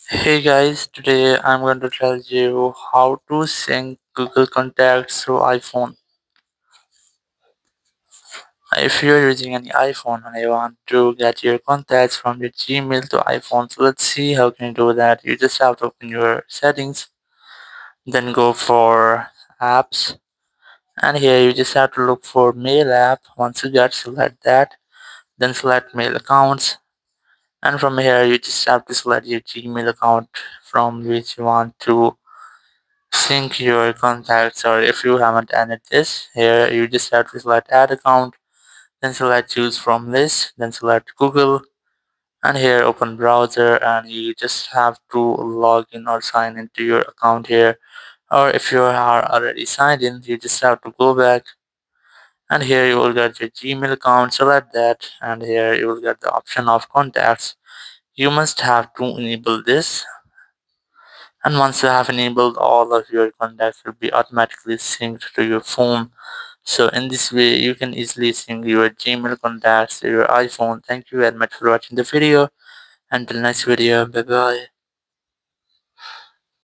Hey guys, today I'm going to tell you how to sync Google Contacts through iPhone. If you're using any iPhone and you want to get your contacts from your Gmail to iPhone, so let's see how can you do that. You just have to open your settings, then go for apps, and here you just have to look for mail app. Once you get select that, then select mail accounts, and from here you just have to select your Gmail account from which you want to sync your contacts, or if you haven't added this here you just have to select add account, then select choose from list, then select Google, and here open browser, and you just have to log in or sign into your account here, or if you are already signed in you just have to go back, and here you will get your Gmail account, select that, and here you will get the option of contacts. You must have to enable this, and once you have enabled, all of your contacts will be automatically synced to your phone. So in this way, you can easily sync your Gmail contacts to your iPhone. Thank you very much for watching the video. Until next video, bye bye.